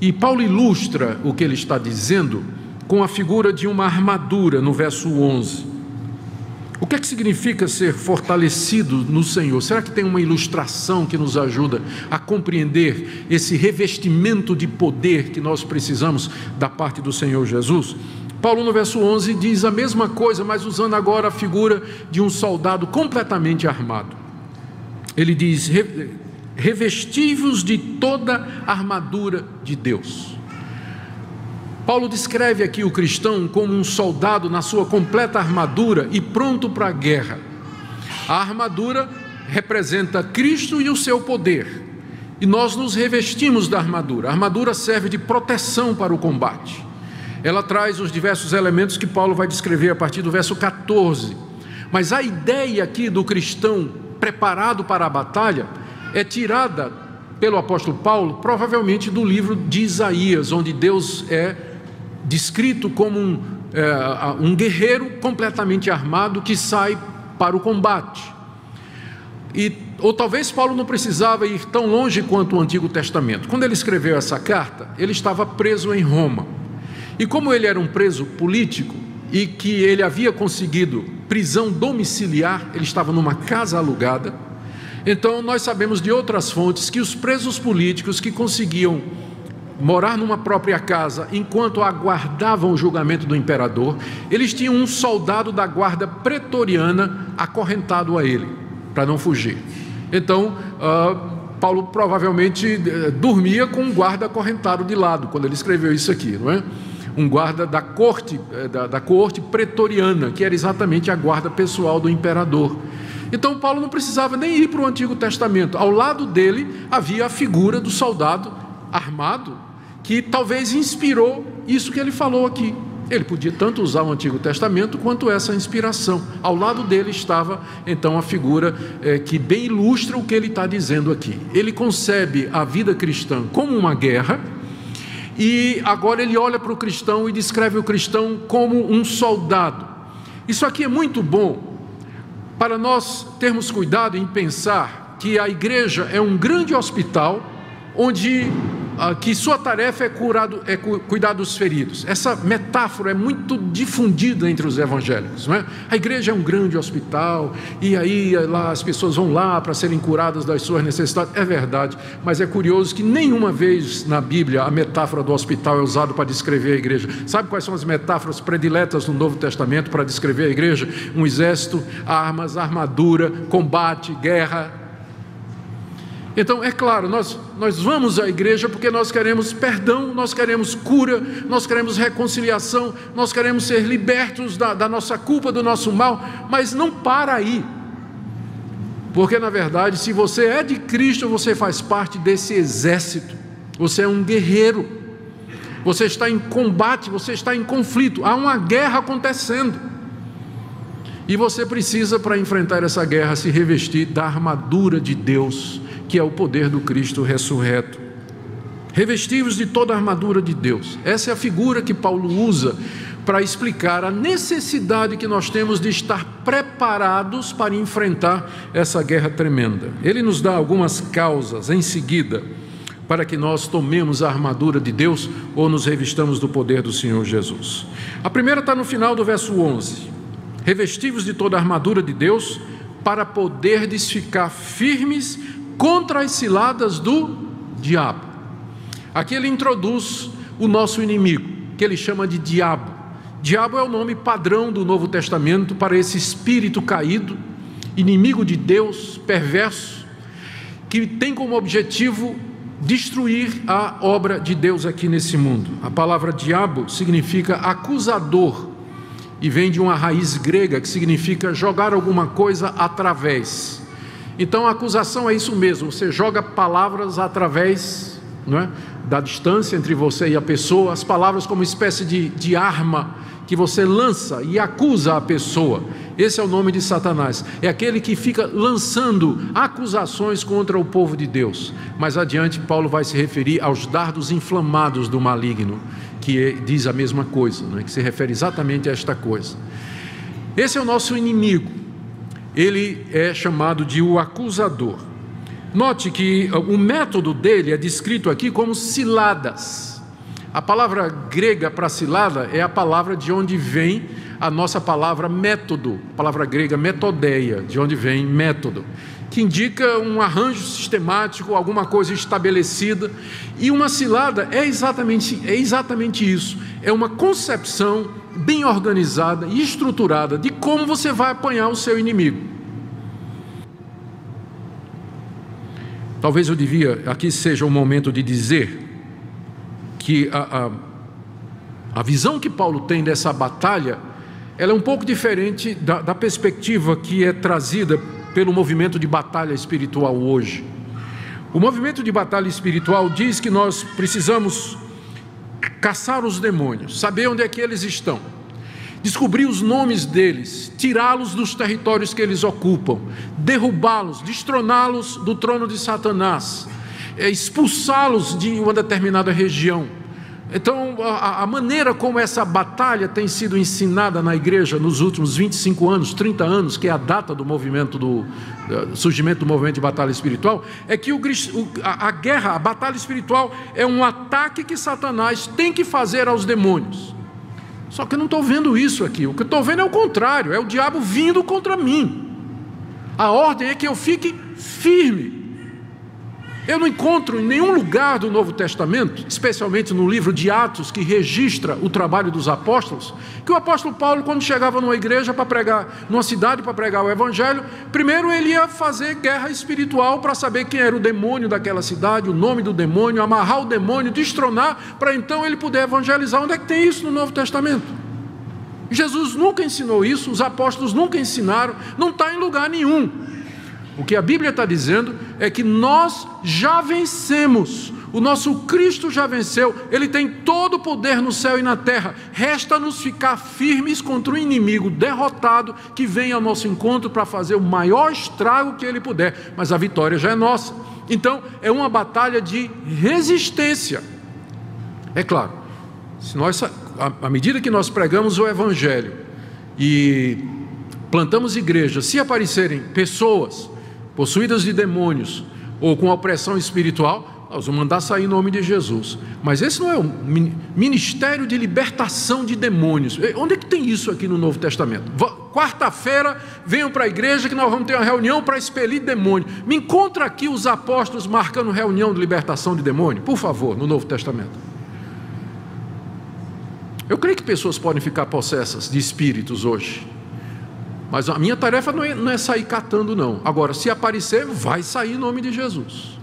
E Paulo ilustra o que ele está dizendo com a figura de uma armadura no verso 11. O que é que significa ser fortalecido no Senhor? Será que tem uma ilustração que nos ajuda a compreender esse revestimento de poder que nós precisamos da parte do Senhor Jesus? Paulo, no verso 11, diz a mesma coisa, mas usando agora a figura de um soldado completamente armado. Ele diz: revesti-vos de toda a armadura de Deus. Paulo descreve aqui o cristão como um soldado na sua completa armadura e pronto para a guerra. A armadura representa Cristo e o seu poder, e nós nos revestimos da armadura. A armadura serve de proteção para o combate. Ela traz os diversos elementos que Paulo vai descrever a partir do verso 14. Mas a ideia aqui do cristão preparado para a batalha é tirada pelo apóstolo Paulo, provavelmente do livro de Isaías, onde Deus é descrito como um guerreiro completamente armado que sai para o combate. Ou talvez Paulo não precisava ir tão longe quanto o Antigo Testamento. Quando ele escreveu essa carta, ele estava preso em Roma. E como ele era um preso político e que ele havia conseguido prisão domiciliar, ele estava numa casa alugada. Então nós sabemos de outras fontes que os presos políticos que conseguiam morar numa própria casa enquanto aguardavam o julgamento do imperador, eles tinham um soldado da guarda pretoriana acorrentado a ele, para não fugir. Então Paulo provavelmente dormia com um guarda acorrentado de lado, quando ele escreveu isso aqui, não é? Um guarda da corte pretoriana, que era exatamente a guarda pessoal do imperador. Então Paulo não precisava nem ir para o Antigo Testamento. Ao lado dele havia a figura do soldado armado, que talvez inspirou isso que ele falou aqui. Ele podia tanto usar o Antigo Testamento quanto essa inspiração. Ao lado dele estava então a figura que bem ilustra o que ele está dizendo aqui. Ele concebe a vida cristã como uma guerra, e agora ele olha para o cristão e descreve o cristão como um soldado. Isso aqui é muito bom para nós termos cuidado em pensar que a igreja é um grande hospital onde que sua tarefa é cuidar dos feridos. Essa metáfora é muito difundida entre os evangélicos, não é? A igreja é um grande hospital e aí lá as pessoas vão lá para serem curadas das suas necessidades. É verdade, mas é curioso que nenhuma vez na Bíblia a metáfora do hospital é usada para descrever a igreja. Sabe quais são as metáforas prediletas no Novo Testamento para descrever a igreja? Um exército, armas, armadura, combate, guerra. Então, é claro, nós vamos à igreja porque nós queremos perdão, nós queremos cura, nós queremos reconciliação, nós queremos ser libertos da nossa culpa, do nosso mal, mas não para aí. Porque, na verdade, se você é de Cristo, você faz parte desse exército, você é um guerreiro, você está em combate, você está em conflito, há uma guerra acontecendo. E você precisa, para enfrentar essa guerra, se revestir da armadura de Deus, que é o poder do Cristo ressurreto. Revesti-vos de toda a armadura de Deus. Essa é a figura que Paulo usa para explicar a necessidade que nós temos de estar preparados para enfrentar essa guerra tremenda. Ele nos dá algumas causas em seguida para que nós tomemos a armadura de Deus ou nos revistamos do poder do Senhor Jesus. A primeira está no final do verso 11. Revesti-vos de toda a armadura de Deus para poderdes ficar firmes contra as ciladas do diabo. Aqui ele introduz o nosso inimigo, que ele chama de diabo. Diabo é o nome padrão do Novo Testamento para esse espírito caído, inimigo de Deus, perverso, que tem como objetivo destruir a obra de Deus aqui nesse mundo. A palavra diabo significa acusador e vem de uma raiz grega que significa jogar alguma coisa através. Então a acusação é isso mesmo, você joga palavras através, não é, da distância entre você e a pessoa, as palavras como uma espécie de arma que você lança e acusa a pessoa. Esse é o nome de Satanás, é aquele que fica lançando acusações contra o povo de Deus. Mais adiante Paulo vai se referir aos dardos inflamados do maligno, que diz a mesma coisa, não é? Que se refere exatamente a esta coisa. Esse é o nosso inimigo, ele é chamado de o acusador. Note que o método dele é descrito aqui como ciladas. A palavra grega para cilada é a palavra de onde vem a nossa palavra método, a palavra grega metodeia, de onde vem método, que indica um arranjo sistemático, alguma coisa estabelecida. E uma cilada é exatamente isso, é uma concepção bem organizada e estruturada de como você vai apanhar o seu inimigo. Talvez eu devia, aqui seja o momento de dizer que a visão que Paulo tem dessa batalha, ela é um pouco diferente da perspectiva que é trazida pelo movimento de batalha espiritual hoje. O movimento de batalha espiritual diz que nós precisamos caçar os demônios, saber onde é que eles estão, descobrir os nomes deles, tirá-los dos territórios que eles ocupam, derrubá-los, destroná-los do trono de Satanás, expulsá-los de uma determinada região. Então, a maneira como essa batalha tem sido ensinada na igreja nos últimos 25 anos, 30 anos, que é a data do movimento do surgimento do movimento de batalha espiritual, é que a guerra, a batalha espiritual é um ataque que Satanás tem que fazer aos demônios. Só que eu não estou vendo isso aqui. O que eu estou vendo é o contrário, é o diabo vindo contra mim. A ordem é que eu fique firme. Eu não encontro em nenhum lugar do Novo Testamento, especialmente no livro de Atos, que registra o trabalho dos apóstolos, que o apóstolo Paulo, quando chegava numa igreja para pregar, numa cidade para pregar o evangelho, primeiro ele ia fazer guerra espiritual para saber quem era o demônio daquela cidade, o nome do demônio, amarrar o demônio, destronar, para então ele poder evangelizar. Onde é que tem isso no Novo Testamento? Jesus nunca ensinou isso, os apóstolos nunca ensinaram, não está em lugar nenhum. O que a Bíblia está dizendo é que nós já vencemos, o nosso Cristo já venceu, Ele tem todo o poder no céu e na terra, resta-nos ficar firmes contra o inimigo derrotado que vem ao nosso encontro para fazer o maior estrago que ele puder, mas a vitória já é nossa. Então é uma batalha de resistência. É claro, se nós, à medida que nós pregamos o Evangelho e plantamos igrejas, se aparecerem pessoas possuídas de demônios ou com opressão espiritual, nós vamos mandar sair em nome de Jesus. Mas esse não é um ministério de libertação de demônios. Onde é que tem isso aqui no Novo Testamento? Quarta-feira venham para a igreja que nós vamos ter uma reunião para expelir demônio. Me encontra aqui os apóstolos marcando reunião de libertação de demônio, por favor, no Novo Testamento. Eu creio que pessoas podem ficar possessas de espíritos hoje, mas a minha tarefa não é sair catando, não. Agora, se aparecer, vai sair em nome de Jesus.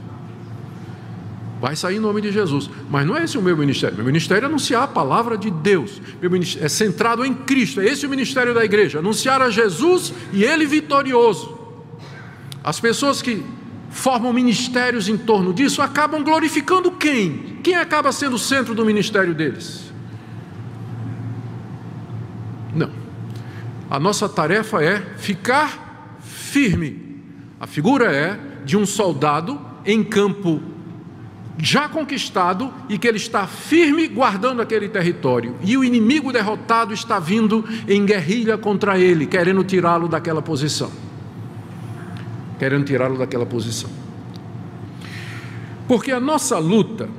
Vai sair em nome de Jesus. Mas não é esse o meu ministério. Meu ministério é anunciar a palavra de Deus. Meu ministério é centrado em Cristo. É esse o ministério da igreja. Anunciar a Jesus e Ele vitorioso. As pessoas que formam ministérios em torno disso acabam glorificando quem? Quem acaba sendo o centro do ministério deles? Não. A nossa tarefa é ficar firme. A figura é de um soldado em campo já conquistado e que ele está firme guardando aquele território. E o inimigo derrotado está vindo em guerrilha contra ele, querendo tirá-lo daquela posição. Querendo tirá-lo daquela posição. Porque a nossa luta,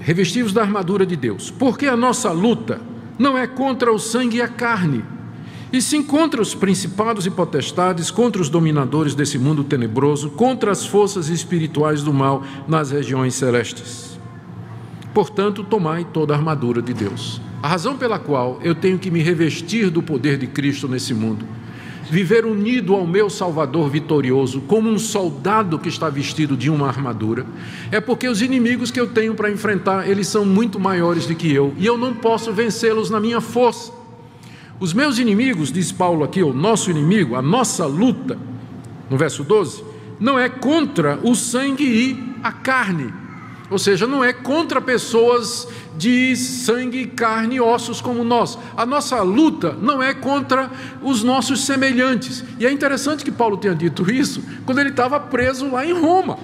revestidos da armadura de Deus, porque a nossa luta não é contra o sangue e a carne, e sim contra os principados e potestades, contra os dominadores desse mundo tenebroso, contra as forças espirituais do mal nas regiões celestes. Portanto, tomai toda a armadura de Deus. A razão pela qual eu tenho que me revestir do poder de Cristo nesse mundo, viver unido ao meu Salvador vitorioso, como um soldado que está vestido de uma armadura, é porque os inimigos que eu tenho para enfrentar, eles são muito maiores do que eu, e eu não posso vencê-los na minha força. Os meus inimigos, diz Paulo aqui, o nosso inimigo, a nossa luta, no verso 12, não é contra o sangue e a carne, ou seja, não é contra pessoas de sangue, carne e ossos como nós. A nossa luta não é contra os nossos semelhantes. E é interessante que Paulo tenha dito isso quando ele estava preso lá em Roma.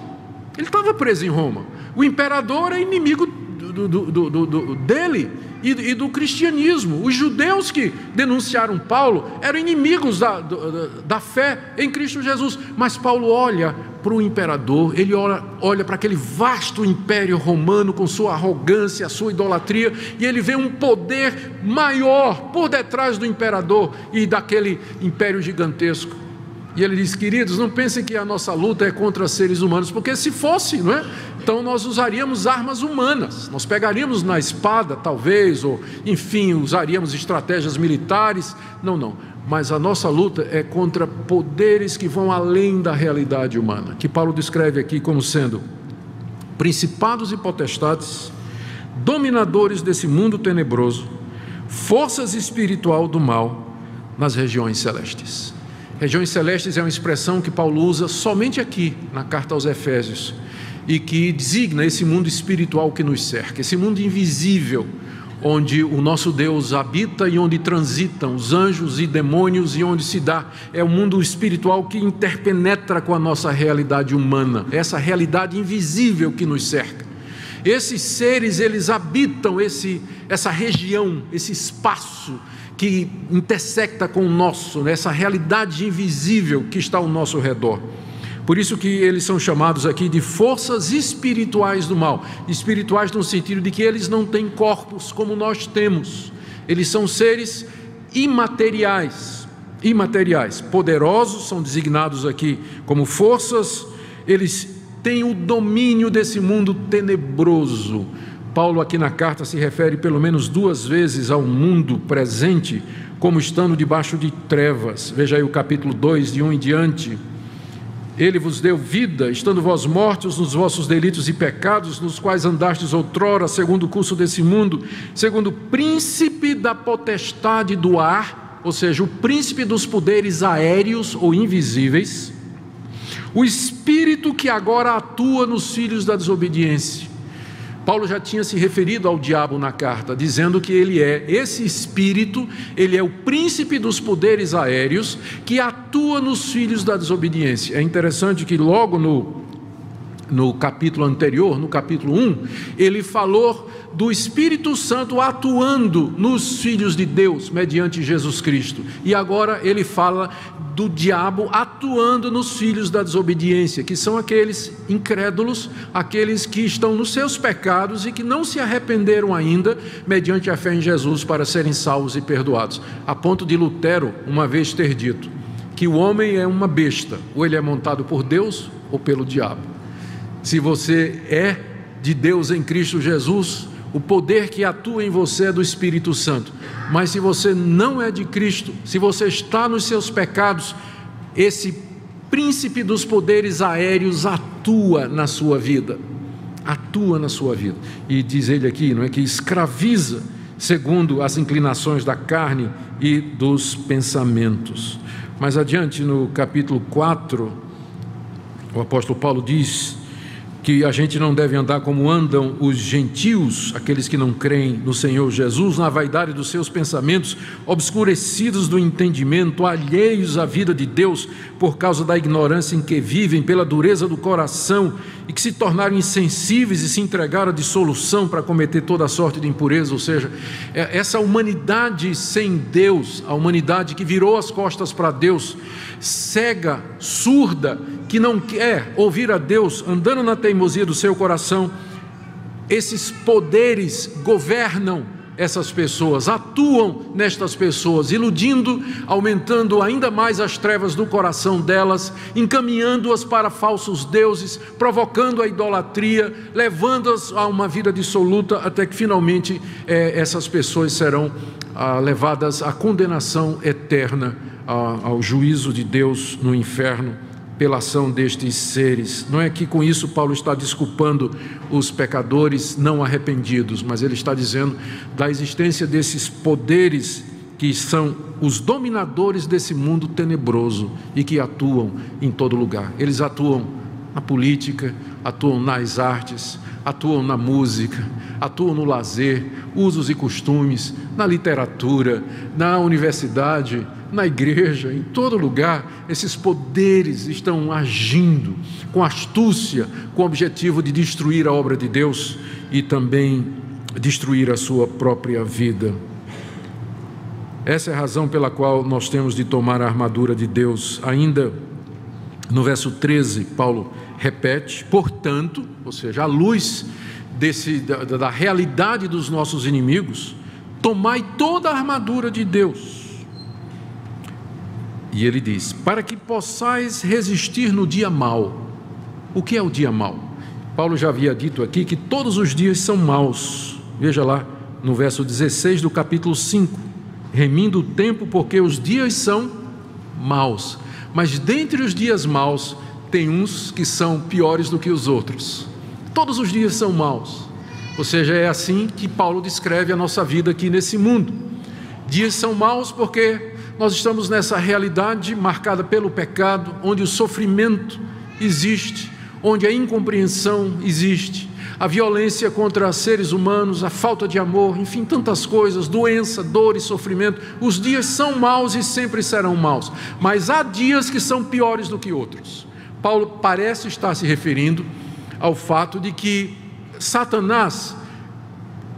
Ele estava preso em Roma. O imperador é inimigo dele. e do cristianismo. Os judeus que denunciaram Paulo eram inimigos da fé em Cristo Jesus. Mas Paulo olha para o imperador, ele olha para aquele vasto império romano com sua arrogância, sua idolatria, e ele vê um poder maior por detrás do imperador e daquele império gigantesco. E ele diz: queridos, não pensem que a nossa luta é contra seres humanos, porque se fosse, não é? Então nós usaríamos armas humanas, nós pegaríamos na espada talvez, ou enfim, usaríamos estratégias militares. Não, mas a nossa luta é contra poderes que vão além da realidade humana, que Paulo descreve aqui como sendo principados e potestades, dominadores desse mundo tenebroso, forças espiritual do mal nas regiões celestes. Regiões celestes é uma expressão que Paulo usa somente aqui, na carta aos Efésios, e que designa esse mundo espiritual que nos cerca, esse mundo invisível, onde o nosso Deus habita e onde transitam os anjos e demônios e onde se dá. É um mundo espiritual que interpenetra com a nossa realidade humana, essa realidade invisível que nos cerca. Esses seres, eles habitam essa região, esse espaço que intersecta com o nosso, essa realidade invisível que está ao nosso redor. Por isso que eles são chamados aqui de forças espirituais do mal. Espirituais no sentido de que eles não têm corpos como nós temos. Eles são seres imateriais, poderosos, são designados aqui como forças. Eles têm o domínio desse mundo tenebroso. Paulo aqui na carta se refere pelo menos 2 vezes ao mundo presente como estando debaixo de trevas. Veja aí o capítulo 2, de 1 em diante. Ele vos deu vida, estando vós mortos nos vossos delitos e pecados, nos quais andastes outrora, segundo o curso desse mundo, segundo o príncipe da potestade do ar, ou seja, o príncipe dos poderes aéreos ou invisíveis, o espírito que agora atua nos filhos da desobediência. Paulo já tinha se referido ao diabo na carta, dizendo que ele é esse espírito, ele é o príncipe dos poderes aéreos que atua nos filhos da desobediência. É interessante que logo no capítulo anterior, no capítulo 1, ele falou do Espírito Santo atuando nos filhos de Deus, mediante Jesus Cristo. E agora ele fala do diabo atuando nos filhos da desobediência, que são aqueles incrédulos, aqueles que estão nos seus pecados e que não se arrependeram ainda, mediante a fé em Jesus, para serem salvos e perdoados. A ponto de Lutero uma vez ter dito que o homem é uma besta, ou ele é montado por Deus ou pelo diabo. Se você é de Deus em Cristo Jesus, o poder que atua em você é do Espírito Santo. Mas se você não é de Cristo, se você está nos seus pecados, esse príncipe dos poderes aéreos atua na sua vida. Atua na sua vida. E diz ele aqui, não é, que escraviza segundo as inclinações da carne e dos pensamentos. Mais adiante, no capítulo 4, o apóstolo Paulo diz que a gente não deve andar como andam os gentios, aqueles que não creem no Senhor Jesus, na vaidade dos seus pensamentos, obscurecidos do entendimento, alheios à vida de Deus, por causa da ignorância em que vivem, pela dureza do coração, e que se tornaram insensíveis e se entregaram à dissolução para cometer toda sorte de impureza. Ou seja, essa humanidade sem Deus, a humanidade que virou as costas para Deus, cega, surda, que não quer ouvir a Deus, andando na teimosia do seu coração, esses poderes governam essas pessoas, atuam nestas pessoas, iludindo, aumentando ainda mais as trevas do coração delas, encaminhando-as para falsos deuses, provocando a idolatria, levando-as a uma vida dissoluta, até que finalmente essas pessoas serão levadas à condenação eterna, ao juízo de Deus no inferno, pela ação destes seres. Não é que com isso Paulo está desculpando os pecadores não arrependidos, mas ele está dizendo da existência desses poderes que são os dominadores desse mundo tenebroso e que atuam em todo lugar. Eles atuam na política, atuam nas artes, atuam na música, atuam no lazer, usos e costumes, na literatura, na universidade, na igreja, em todo lugar. Esses poderes estão agindo com astúcia, com o objetivo de destruir a obra de Deus e também destruir a sua própria vida. Essa é a razão pela qual nós temos de tomar a armadura de Deus. Ainda no verso 13, Paulo repete: portanto, ou seja, à luz da realidade dos nossos inimigos, tomai toda a armadura de Deus. E ele diz: para que possais resistir no dia mau. O que é o dia mau? Paulo já havia dito aqui que todos os dias são maus. Veja lá no verso 16 do capítulo 5: remindo o tempo, porque os dias são maus. Mas dentre os dias maus, tem uns que são piores do que os outros. Todos os dias são maus. Ou seja, é assim que Paulo descreve a nossa vida aqui nesse mundo. Dias são maus porque nós estamos nessa realidade marcada pelo pecado, onde o sofrimento existe, onde a incompreensão existe, a violência contra seres humanos, a falta de amor, enfim, tantas coisas, doença, dor e sofrimento. Os dias são maus e sempre serão maus, mas há dias que são piores do que outros. Paulo parece estar se referindo ao fato de que Satanás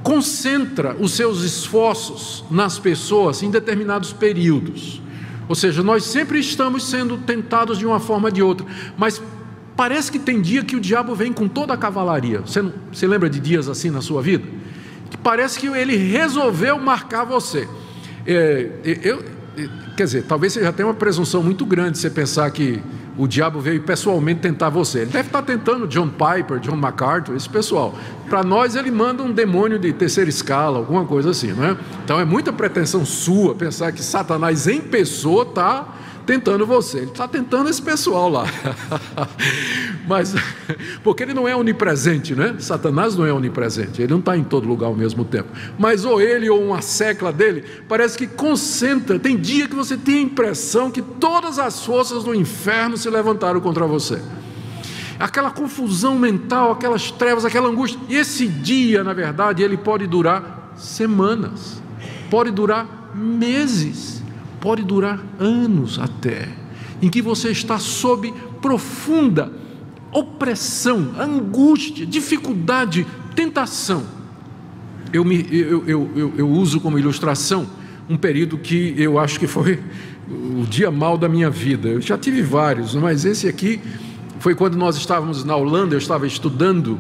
concentra os seus esforços nas pessoas em determinados períodos. Ou seja, nós sempre estamos sendo tentados de uma forma ou de outra, mas parece que tem dia que o diabo vem com toda a cavalaria. Você lembra de dias assim na sua vida? Que parece que ele resolveu marcar você. Quer dizer, talvez você já tenha uma presunção muito grande você pensar que o diabo veio pessoalmente tentar você. Ele deve estar tentando John Piper, John MacArthur, esse pessoal. Para nós ele manda um demônio de terceira escala, alguma coisa assim, não é? Então é muita pretensão sua pensar que Satanás em pessoa está tentando você. Ele está tentando esse pessoal lá. Mas, porque ele não é onipresente, né? Satanás não é onipresente, ele não está em todo lugar ao mesmo tempo. Mas ou ele ou uma secla dele, parece que concentra. Tem dia que você tem a impressão que todas as forças do inferno se levantaram contra você. Aquela confusão mental, aquelas trevas, aquela angústia. E esse dia, na verdade, ele pode durar semanas, pode durar meses, pode durar anos até, em que você está sob profunda opressão, angústia, dificuldade, tentação. Eu uso como ilustração um período que eu acho que foi o dia mau da minha vida. Eu já tive vários, mas esse aqui foi quando nós estávamos na Holanda. Eu estava estudando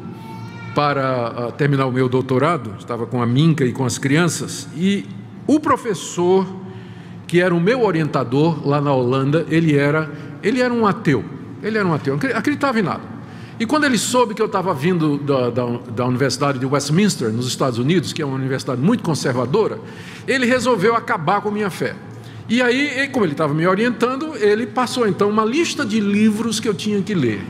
para terminar o meu doutorado, estava com a Minka e com as crianças, e o professor que era o meu orientador lá na Holanda, ele era um ateu, não acreditava em nada. E quando ele soube que eu estava vindo da Universidade de Westminster, nos Estados Unidos, que é uma universidade muito conservadora, ele resolveu acabar com a minha fé. E aí, como ele estava me orientando, ele passou então uma lista de livros que eu tinha que ler.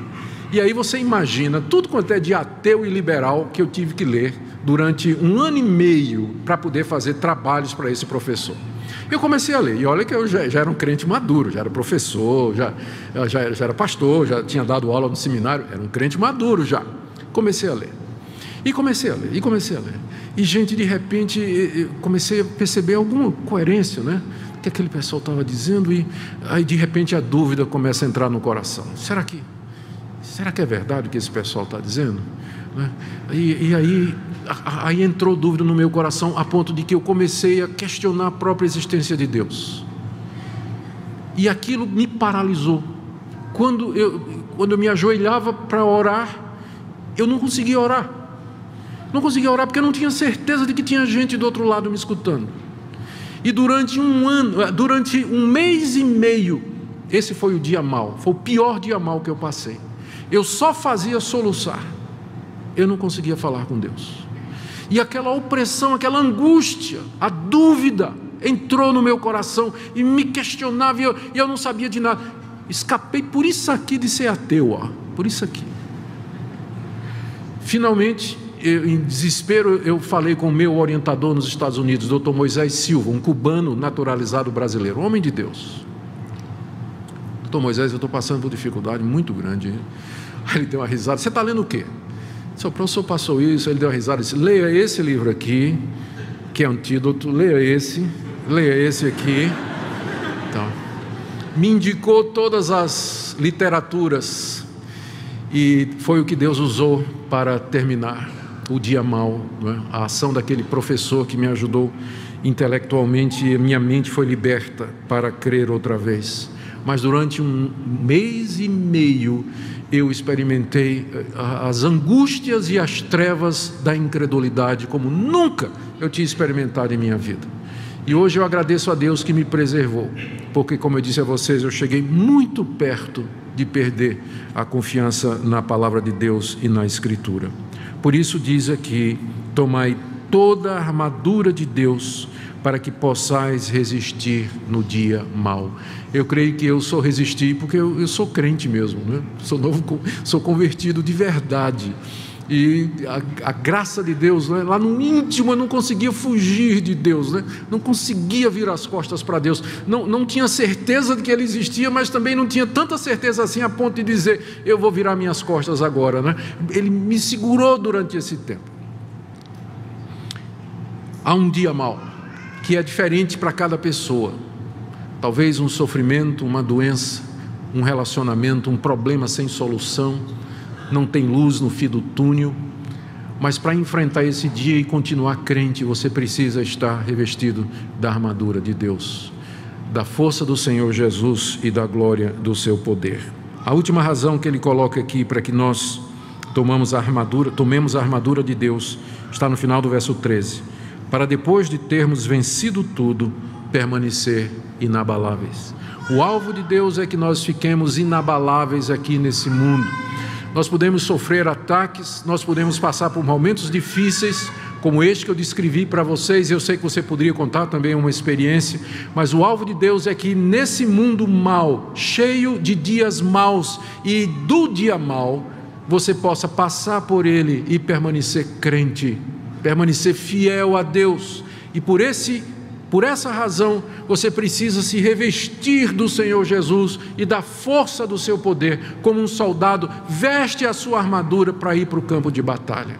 E aí você imagina tudo quanto é de ateu e liberal que eu tive que ler durante 1 ano e meio para poder fazer trabalhos para esse professor. Eu comecei a ler, e olha que eu já era um crente maduro, já era professor, já era pastor, já tinha dado aula no seminário, era um crente maduro já. Comecei a ler, e comecei a ler. E gente, de repente, eu comecei a perceber alguma coerência, né? O que aquele pessoal estava dizendo, e aí de repente a dúvida começa a entrar no coração. Será que é verdade o que esse pessoal está dizendo? E aí entrou dúvida no meu coração, a ponto de que eu comecei a questionar a própria existência de Deus. E aquilo me paralisou. Quando eu me ajoelhava para orar, eu não conseguia orar. Não conseguia orar porque eu não tinha certeza de que tinha gente do outro lado me escutando. E durante 1 mês e meio, esse foi o dia mau, foi o pior dia mau que eu passei. Eu só fazia soluçar, eu não conseguia falar com Deus. E aquela opressão, aquela angústia, a dúvida entrou no meu coração e me questionava, e eu não sabia de nada. Escapei por isso aqui de ser ateu, por isso aqui. Finalmente, em desespero, eu falei com o meu orientador nos Estados Unidos, Dr. Moisés Silva, um cubano naturalizado brasileiro, homem de Deus. Dr. Moisés, eu estou passando por dificuldade muito grande. Aí ele deu uma risada. Você está lendo o quê? O professor passou isso. Ele deu uma risada e disse: leia esse livro aqui, que é Antídoto, leia esse aqui. Então, me indicou todas as literaturas, e foi o que Deus usou para terminar. o dia mau, não é? A ação daquele professor que me ajudou intelectualmente, e minha mente foi liberta para crer outra vez. Mas durante 1 mês e meio eu experimentei as angústias e as trevas da incredulidade como nunca eu tinha experimentado em minha vida. E hoje eu agradeço a Deus que me preservou, porque, como eu disse a vocês, eu cheguei muito perto de perder a confiança na palavra de Deus e na Escritura. Por isso diz aqui: tomai toda a armadura de Deus para que possais resistir no dia mau. Eu creio que eu só resisti porque eu sou crente mesmo, né? Sou convertido de verdade. E a graça de Deus, né? Lá no íntimo eu não conseguia fugir de Deus, né? Não conseguia virar as costas para Deus, não tinha certeza de que Ele existia, mas também não tinha tanta certeza assim a ponto de dizer: eu vou virar minhas costas agora, né? Ele me segurou durante esse tempo. Há um dia mau que é diferente para cada pessoa. Talvez um sofrimento, uma doença, um relacionamento, um problema sem solução, não tem luz no fim do túnel, mas para enfrentar esse dia e continuar crente, você precisa estar revestido da armadura de Deus, da força do Senhor Jesus e da glória do seu poder. A última razão que ele coloca aqui para que nós tomemos a armadura de Deus está no final do verso 13: para depois de termos vencido tudo, permanecer inabaláveis. O alvo de Deus é que nós fiquemos inabaláveis aqui nesse mundo. Nós podemos sofrer ataques, nós podemos passar por momentos difíceis, como este que eu descrevi para vocês. Eu sei que você poderia contar também uma experiência, mas o alvo de Deus é que nesse mundo mau, cheio de dias maus e do dia mau, você possa passar por ele e permanecer crente, permanecer fiel a Deus. E por essa razão, você precisa se revestir do Senhor Jesus e da força do seu poder. Como um soldado veste a sua armadura para ir para o campo de batalha.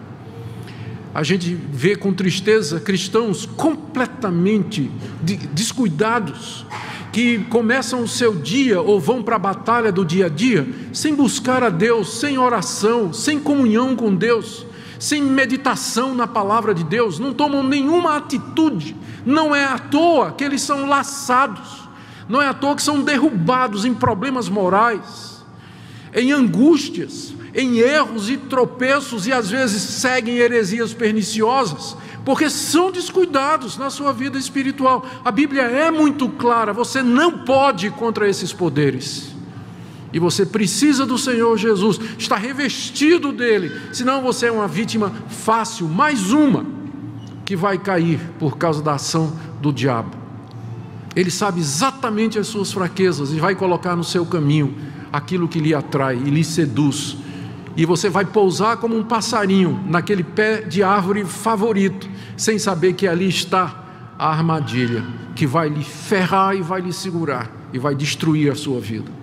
A gente vê com tristeza cristãos completamente descuidados, que começam o seu dia ou vão para a batalha do dia a dia sem buscar a Deus, sem oração, sem comunhão com Deus, sem meditação na palavra de Deus, não tomam nenhuma atitude. Não é à toa que eles são laçados, não é à toa que são derrubados em problemas morais, em angústias, em erros e tropeços, e às vezes seguem heresias perniciosas, porque são descuidados na sua vida espiritual. A Bíblia é muito clara: você não pode ir contra esses poderes. E você precisa do Senhor Jesus, está revestido dele, senão você é uma vítima fácil, mais uma, que vai cair por causa da ação do diabo. Ele sabe exatamente as suas fraquezas e vai colocar no seu caminho aquilo que lhe atrai e lhe seduz. E você vai pousar como um passarinho naquele pé de árvore favorito, sem saber que ali está a armadilha, que vai lhe ferrar e vai lhe segurar e vai destruir a sua vida.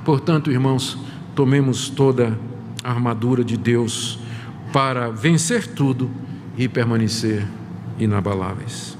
Portanto, irmãos, tomemos toda a armadura de Deus para vencer tudo e permanecer inabaláveis.